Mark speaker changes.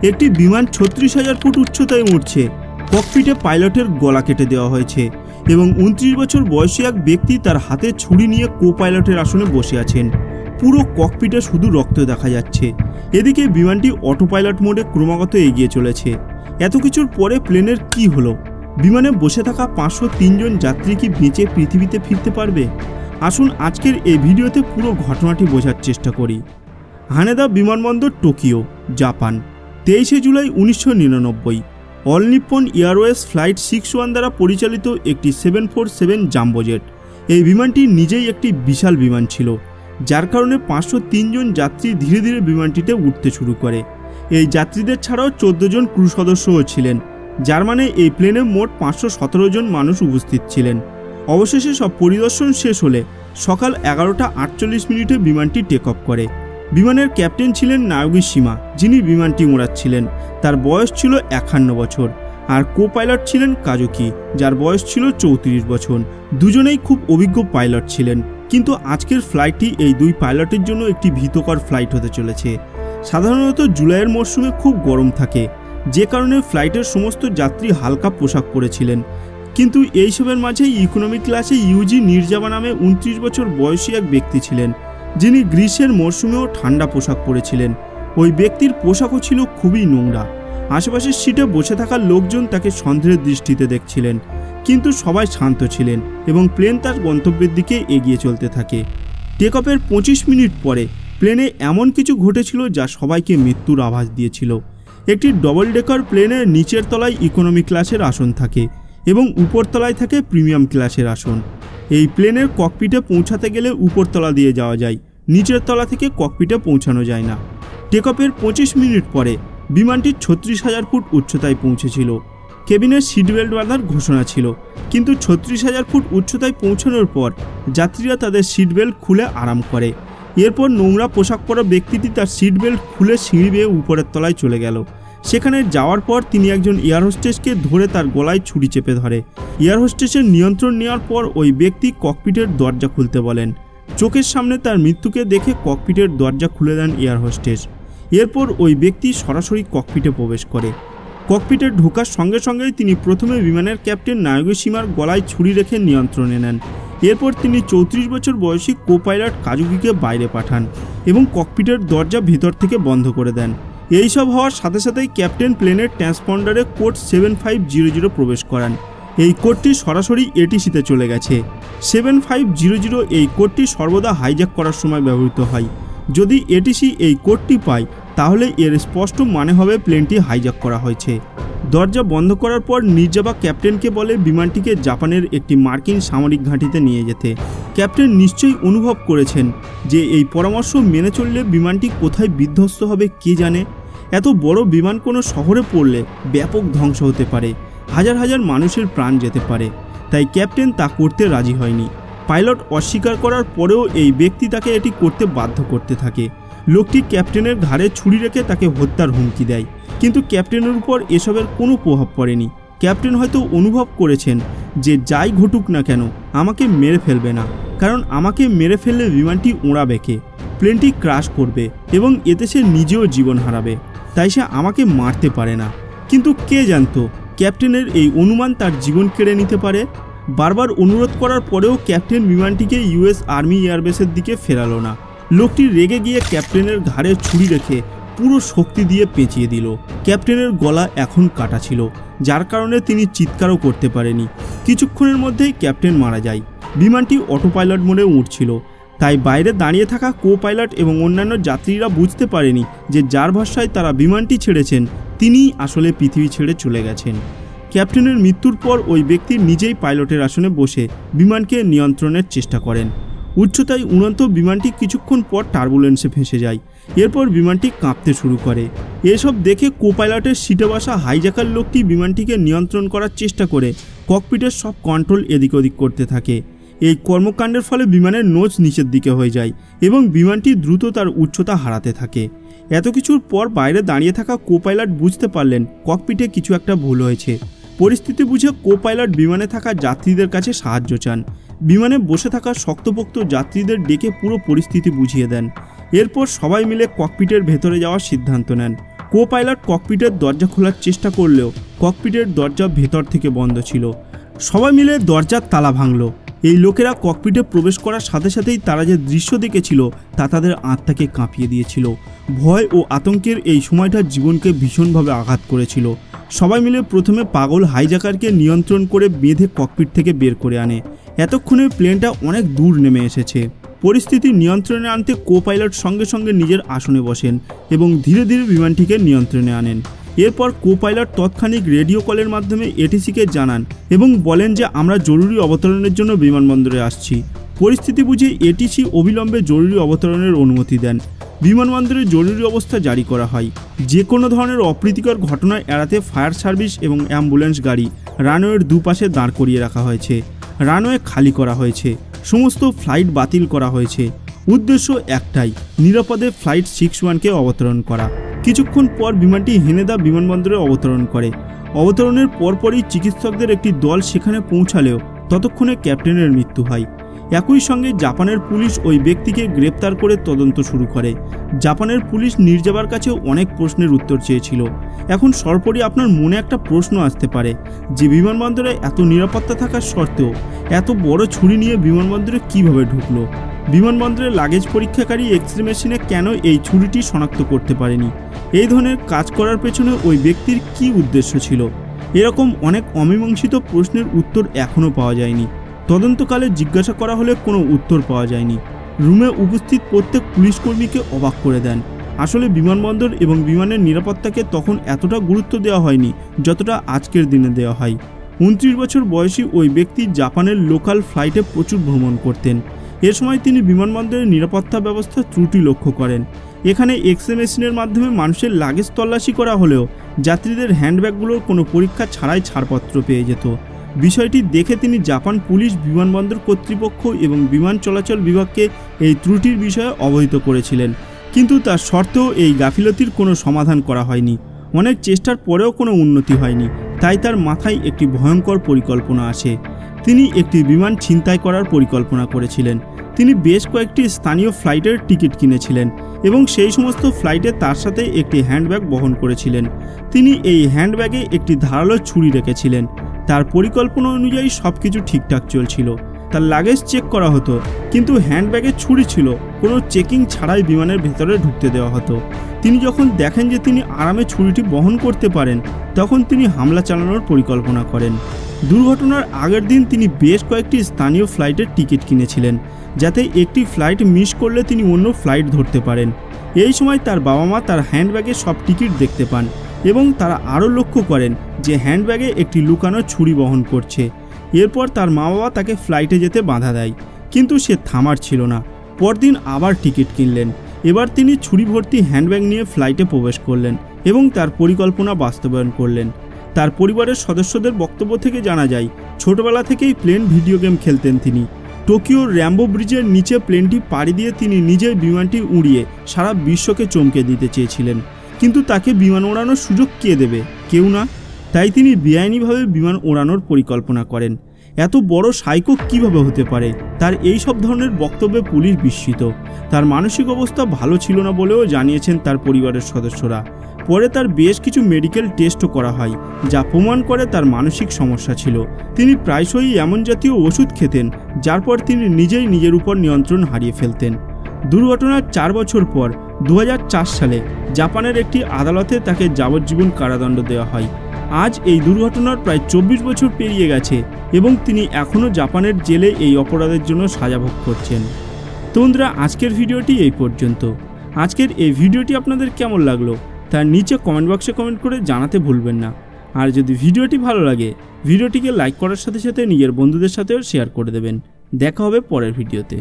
Speaker 1: একটি বিমান 36,000 ফুট উচ্চতায় উঠছে। ককপিটে পাইলটের গলা কেটে দেওয়া হয়েছে এবং 29 বছর বয়সী এক ব্যক্তি তার হাতে ছুরি নিয়ে কো পাইলটের আসনে বসে আছেন। পুরো ককপিটে শুধু রক্ত দেখা যাচ্ছে। এদিকে বিমানটি অটো পাইলট মোডে ক্রমাগত এগিয়ে চলেছে। এত কিছুর পরে প্লেনের কি হলো? বিমানে বসে থাকা 503 জন যাত্রী কি বেঁচে পৃথিবীতে ফিরতে পারবে? আসুন আজকের এই ভিডিওতে পুরো ঘটনাটি বোঝার চেষ্টা করি। হানেদা বিমানবন্দর, Tokyo, Japan, 23 July 1999। All Nippon Airways flight 61 দ্বারা পরিচালিত একটি 747 জাম্বো জেট। এই বিমানটি নিজেই একটি বিশাল বিমান ছিল, যার কারণে 503 জন যাত্রী ধীরে ধীরে বিমানটিতে উঠতে শুরু করে। এই যাত্রীদের ছাড়াও 14 জন ক্রু সদস্যও ছিলেন, যার মানে এই প্লেনে মোট 517 জন মানুষ উপস্থিত ছিলেন। অবশেষে সব পরিদর্শন শেষ হলে সকাল 11টা 48 মিনিটে বিমানটি টেক অফ করে। বিমানের ক্যাপ্টেন ছিলেন নায়োগি শিমা, যিনি বিমানটি উড়াচ্ছিলেন। তার বয়স ছিল 51 বছর। আর কো পাইলট ছিলেন কাজুকি, যার বয়স ছিল 34 বছর। দুজনেই খুব অভিজ্ঞ পাইলট ছিলেন। কিন্তু আজকের ফ্লাইটটি এই দুই পাইলটের জন্য একটি ভীতকর ফ্লাইট হতে চলেছে। সাধারণত জুলাইয়ের মরশুমে খুব গরম থাকে, যে কারণে ফ্লাইটের সমস্ত যাত্রী হালকা পোশাক পরেছিলেন। কিন্তু এইসবের মাঝেই ইকোনমি ক্লাসে ইউজি নির্জাবা নামে 29 বছর বয়সী এক ব্যক্তি ছিলেন, যিনি গ্রীষ্মের মরশুমেও ঠান্ডা পোশাক পরেছিলেন। ওই ব্যক্তির পোশাকও ছিল খুবই নোংরা। আশেপাশের সিটে বসে থাকা লোকজন তাকে সন্দেহের দৃষ্টিতে দেখছিলেন, কিন্তু সবাই শান্ত ছিলেন এবং প্লেন তার গন্তব্যের দিকে এগিয়ে চলতে থাকে। টেক অফের 25 মিনিট পরে প্লেনে এমন কিছু ঘটেছিল যা সবাইকে মৃত্যুর আভাস দিয়েছিল। একটি ডবল ডেকার প্লেনের নিচের তলায় ইকোনমি ক্লাসের আসন থাকে এবং উপরতলায় থাকে প্রিমিয়াম ক্লাসের আসন। এই প্লেনের ককপিটে পৌঁছাতে গেলে উপরতলা দিয়ে যাওয়া যায়, নিচের তলা থেকে ককপিটে পৌঁছানো যায় না। টেক অফের 25 মিনিট পরে বিমানটি 36,000 ফুট উচ্চতায় পৌঁছেছিল। কেবিনের সিট বেল্ট বাঁধার ঘোষণা ছিল, কিন্তু 36,000 ফুট উচ্চতায় পৌঁছানোর পর যাত্রীরা তাদের সিট বেল্ট খুলে আরাম করে। এরপর নোংরা পোশাক পরা ব্যক্তিটি তার সিট বেল্ট খুলে সিঁড়ি বেয়ে উপরের তলায় চলে গেল। সেখানে যাওয়ার পর তিনি একজন এয়ার হোস্টেসকে ধরে তার গলায় ছুরি চেপে ধরে। এয়ার হোস্টেসের নিয়ন্ত্রণ নেওয়ার পর ওই ব্যক্তি ককপিটের দরজা খুলতে বলেন। চোখের সামনে তার মৃত্যুকে দেখে ককপিটের দরজা খুলে দেন এয়ার হোস্টেস। এরপর ওই ব্যক্তি সরাসরি ককপিটে প্রবেশ করে। ককপিটে ঢোকার সঙ্গে সঙ্গেই তিনি প্রথমে বিমানের ক্যাপ্টেন নায়োগি শিমার গলায় ছুরি রেখে নিয়ন্ত্রণে নেন। এরপর তিনি 34 বছর বয়সী কো পাইলট কাজুকিকে বাইরে পাঠান এবং ককপিটের দরজা ভিতর থেকে বন্ধ করে দেন। এইসব হওয়ার সাথে সাথেই ক্যাপ্টেন প্লেনের ট্রান্সপন্ডারে কোড 7500 প্রবেশ করান। এই কোডটি সরাসরি এটিসিতে চলে গেছে। 7500 এই কোডটি সর্বদা হাইজ্যাক করার সময় ব্যবহৃত হয়। যদি এটিসি এই কোডটি পায় তাহলে এর স্পষ্ট মানে হবে প্লেনটি হাইজ্যাক করা হয়েছে। দরজা বন্ধ করার পর নির্জাবা ক্যাপ্টেনকে বলে বিমানটিকে জাপানের একটি মার্কিন সামরিক ঘাঁটিতে নিয়ে যেতে। ক্যাপ্টেন নিশ্চয়ই অনুভব করেছেন যে এই পরামর্শ মেনে চললে বিমানটি কোথায় বিধ্বস্ত হবে কে জানে। এত বড় বিমান কোনো শহরে পড়লে ব্যাপক ধ্বংস হতে পারে, হাজার হাজার মানুষের প্রাণ যেতে পারে। তাই ক্যাপ্টেন তা করতে রাজি হয়নি। পাইলট অস্বীকার করার পরেও এই ব্যক্তি তাকে এটি করতে বাধ্য করতে থাকে। লোকটি ক্যাপ্টেনের ঘাড়ে ছুরি রেখে তাকে হত্যার হুমকি দেয়, কিন্তু ক্যাপ্টেনের উপর এসবের কোনো প্রভাব পড়েনি। ক্যাপ্টেন হয়তো অনুভব করেছেন যে যাই ঘটুক না কেন আমাকে মেরে ফেলবে না, কারণ আমাকে মেরে ফেললে বিমানটি ওড়াবে কে, প্লেনটি ক্র্যাশ করবে এবং এতে সে নিজেও জীবন হারাবে, তাই সে আমাকে মারতে পারে না। কিন্তু কে জানতো ক্যাপ্টেনের এই অনুমান তার জীবন কেড়ে নিতে পারে। বারবার অনুরোধ করার পরেও ক্যাপ্টেন বিমানটিকে ইউএস আর্মি এয়ারবেসের দিকে ফেরালো না। লোকটি রেগে গিয়ে ক্যাপ্টেনের ঘাড়ে ছুরি রেখে পুরো শক্তি দিয়ে পেঁচিয়ে দিল। ক্যাপ্টেনের গলা এখন কাটা ছিল, যার কারণে তিনি চিৎকারও করতে পারেনি। কিছুক্ষণের মধ্যেই ক্যাপ্টেন মারা যায়। বিমানটি অটো পাইলট মোডে উঠছিল, তাই বাইরে দাঁড়িয়ে থাকা কো পাইলট এবং অন্যান্য যাত্রীরা বুঝতে পারেনি যে যার ভরসায় তারা বিমানটি ছেড়েছেন তিনিই আসলে পৃথিবী ছেড়ে চলে গেছেন। ক্যাপ্টেনের মৃত্যুর পর ওই ব্যক্তি নিজেই পাইলটের আসনে বসে বিমানকে নিয়ন্ত্রণের চেষ্টা করেন। উচ্চতায় উড়ন্ত বিমানটি কিছুক্ষণ পর টার্বুলেন্সে ফেঁসে যায়। এরপর বিমানটি কাঁপতে শুরু করে। এসব দেখে কো পাইলটের সিটে বসা হাইজ্যাকার লোকটি বিমানটিকে নিয়ন্ত্রণ করার চেষ্টা করে ককপিটের সব কন্ট্রোল এদিক ওদিক করতে থাকে। এই কর্মকাণ্ডের ফলে বিমানের নোজ নিচের দিকে হয়ে যায় এবং বিমানটি দ্রুত তার উচ্চতা হারাতে থাকে। এত কিছুর পর বাইরে দাঁড়িয়ে থাকা কো পাইলট বুঝতে পারলেন ককপিটে কিছু একটা ভুল হয়েছে। পরিস্থিতি বুঝে কো পাইলট বিমানে থাকা যাত্রীদের কাছে সাহায্য চান। বিমানে বসে থাকা শক্তপোক্ত যাত্রীদের ডেকে পুরো পরিস্থিতি বুঝিয়ে দেন। এরপর সবাই মিলে ককপিটের ভেতরে যাওয়ার সিদ্ধান্ত নেন। কো পাইলট ককপিটের দরজা খোলার চেষ্টা করলেও ককপিটের দরজা ভেতর থেকে বন্ধ ছিল। সবাই মিলে দরজার তালা ভাঙল। এই লোকেরা ককপিটে প্রবেশ করার সাথে সাথেই তারা যে দৃশ্য দেখেছিল তা তাদের আত্মাকে কাঁপিয়ে দিয়েছিল। ভয় ও আতঙ্কের এই সময়টা জীবনকে ভীষণভাবে আঘাত করেছিল। সবাই মিলে প্রথমে পাগল হাইজ্যাকারকে নিয়ন্ত্রণ করে বেঁধে ককপিট থেকে বের করে আনে। এতক্ষণে প্লেনটা অনেক দূর নেমে এসেছে। পরিস্থিতি নিয়ন্ত্রণে আনতে কো পাইলট সঙ্গে সঙ্গে নিজের আসনে বসেন এবং ধীরে ধীরে বিমানটিকে নিয়ন্ত্রণে আনেন। এরপর কো পাইলট তৎক্ষণিক রেডিও কলের মাধ্যমে এটিসিকে জানান এবং বলেন যে আমরা জরুরি অবতরণের জন্য বিমানবন্দরে আসছি। পরিস্থিতি বুঝে এটিসি অবিলম্বে জরুরি অবতরণের অনুমতি দেন। বিমানবন্দরে জরুরি অবস্থা জারি করা হয়। যে কোনো ধরনের অপ্রীতিকর ঘটনা এড়াতে ফায়ার সার্ভিস এবং অ্যাম্বুলেন্স গাড়ি রানওয়ের দুপাশে দাঁড় করিয়ে রাখা হয়েছে। রানওয়ে খালি করা হয়েছে। সমস্ত ফ্লাইট বাতিল করা হয়েছে। উদ্দেশ্য একটাই, নিরাপদে ফ্লাইট 61কে অবতরণ করা। কিছুক্ষণ পর বিমানটি হেনেদা বিমানবন্দরে অবতরণ করে। অবতরণের পরপরই চিকিৎসকদের একটি দল সেখানে পৌঁছালেও ততক্ষণে ক্যাপ্টেনের মৃত্যু হয়। একই সঙ্গে জাপানের পুলিশ ওই ব্যক্তিকে গ্রেপ্তার করে তদন্ত শুরু করে। জাপানের পুলিশ নির্জাবার কাছে অনেক প্রশ্নের উত্তর চেয়েছিল। এখন সর্বোপরি আপনার মনে একটা প্রশ্ন আসতে পারে যে বিমানবন্দরে এত নিরাপত্তা থাকার সত্ত্বেও এত বড় ছুরি নিয়ে বিমানবন্দরে কিভাবে ঢুকলো? বিমানবন্দরে লাগেজ পরীক্ষাকারী এক্সরে মেশিনে কেন এই ছুরিটি শনাক্ত করতে পারেনি? এই ধরনের কাজ করার পেছনে ওই ব্যক্তির কি উদ্দেশ্য ছিল? এরকম অনেক অমীমাংসিত প্রশ্নের উত্তর এখনও পাওয়া যায়নি। তদন্তকালে জিজ্ঞাসা করা হলে কোনো উত্তর পাওয়া যায়নি। রুমে উপস্থিত প্রত্যেক পুলিশকর্মীকে অবাক করে দেন। আসলে বিমানবন্দর এবং বিমানের নিরাপত্তাকে তখন এতটা গুরুত্ব দেওয়া হয়নি যতটা আজকের দিনে দেওয়া হয়। 29 বছর বয়সী ওই ব্যক্তি জাপানের লোকাল ফ্লাইটে প্রচুর ভ্রমণ করতেন। এ সময় তিনি বিমানবন্দরের নিরাপত্তা ব্যবস্থার ত্রুটি লক্ষ্য করেন। এখানে এক্সরে মেশিনের মাধ্যমে মানুষের লাগেজ তল্লাশি করা হলেও যাত্রীদের হ্যান্ডব্যাগগুলোর কোনো পরীক্ষা ছাড়াই ছাড়পত্র পেয়ে যেত। বিষয়টি দেখে তিনি জাপান পুলিশ, বিমানবন্দর কর্তৃপক্ষ এবং বিমান চলাচল বিভাগকে এই ত্রুটির বিষয়ে অবহিত করেছিলেন। কিন্তু তার সত্ত্বেও এই গাফিলতির কোনো সমাধান করা হয়নি। অনেক চেষ্টার পরেও কোনো উন্নতি হয়নি। তাই তার মাথায় একটি ভয়ঙ্কর পরিকল্পনা আসে। তিনি একটি বিমান ছিনতাই করার পরিকল্পনা করেছিলেন। তিনি বেশ কয়েকটি স্থানীয় ফ্লাইটের টিকিট কিনেছিলেন এবং সেই সমস্ত ফ্লাইটে তার সাথে একটি হ্যান্ডব্যাগ বহন করেছিলেন। তিনি এই হ্যান্ডব্যাগে একটি ধারালো ছুরি রেখেছিলেন। তার পরিকল্পনা অনুযায়ী সব কিছু ঠিকঠাক চলছিল। তার লাগেজ চেক করা হতো, কিন্তু হ্যান্ডব্যাগে ছুরি ছিল। কোনো চেকিং ছাড়াই বিমানের ভেতরে ঢুকতে দেওয়া হতো। তিনি যখন দেখেন যে তিনি আরামে ছুরিটি বহন করতে পারেন, তখন তিনি হামলা চালানোর পরিকল্পনা করেন। দুর্ঘটনার আগের দিন তিনি বেশ কয়েকটি স্থানীয় ফ্লাইটের টিকিট কিনেছিলেন, যাতে একটি ফ্লাইট মিস করলে তিনি অন্য ফ্লাইট ধরতে পারেন। এই সময় তার বাবা মা তার হ্যান্ডব্যাগে সব টিকিট দেখতে পান এবং তারা আরও লক্ষ্য করেন যে হ্যান্ডব্যাগে একটি লুকানো ছুরি বহন করছে। এরপর তার মা বাবা তাকে ফ্লাইটে যেতে বাধা দেয়, কিন্তু সে থামার ছিল না। পরদিন আবার টিকিট কিনলেন। এবার তিনি ছুরি ভর্তি হ্যান্ডব্যাগ নিয়ে ফ্লাইটে প্রবেশ করলেন এবং তার পরিকল্পনা বাস্তবায়ন করলেন। তার পরিবারের সদস্যদের বক্তব্য থেকে জানা যায়, ছোটবেলা থেকেই প্লেন ভিডিও গেম খেলতেন তিনি। টোকিওর র্যাম্বো ব্রিজের নিচে প্লেনটি পাড়ি দিয়ে তিনি নিজেই বিমানটি উড়িয়ে সারা বিশ্বকে চমকে দিতে চেয়েছিলেন। কিন্তু তাকে বিমান ওড়ানোর সুযোগ কে দেবে? কেউ না। তাই তিনি বেআইনিভাবে বিমান ওড়ানোর পরিকল্পনা করেন। এত বড় সাইকো কিভাবে হতে পারে? তার এই সব ধরনের বক্তব্যে পুলিশ বিস্মিত। তার মানসিক অবস্থা ভালো ছিল না বলেও জানিয়েছেন তার পরিবারের সদস্যরা। পরে তার বেশ কিছু মেডিকেল টেস্টও করা হয়, যা প্রমাণ করে তার মানসিক সমস্যা ছিল। তিনি প্রায়শই এমন জাতীয় ওষুধ খেতেন যার পর তিনি নিজেই নিজের উপর নিয়ন্ত্রণ হারিয়ে ফেলতেন। দুর্ঘটনার 4 বছর পর 2004 সালে জাপানের একটি আদালতে তাকে যাবজ্জীবন কারাদণ্ড দেওয়া হয়। আজ এই দুর্ঘটনার প্রায় 24 বছর পেরিয়ে গেছে এবং তিনি এখনও জাপানের জেলে এই অপরাধের জন্য সাজা ভোগ করছেন। তো বন্ধুরা, আজকের ভিডিওটি এই পর্যন্ত। আজকের এই ভিডিওটি আপনাদের কেমন লাগলো তার নিচে কমেন্ট বক্সে কমেন্ট করে জানাতে ভুলবেন না। আর যদি ভিডিওটি ভালো লাগে, ভিডিওটিকে লাইক করার সাথে সাথে নিজের বন্ধুদের সাথেও শেয়ার করে দেবেন। দেখা হবে পরের ভিডিওতে।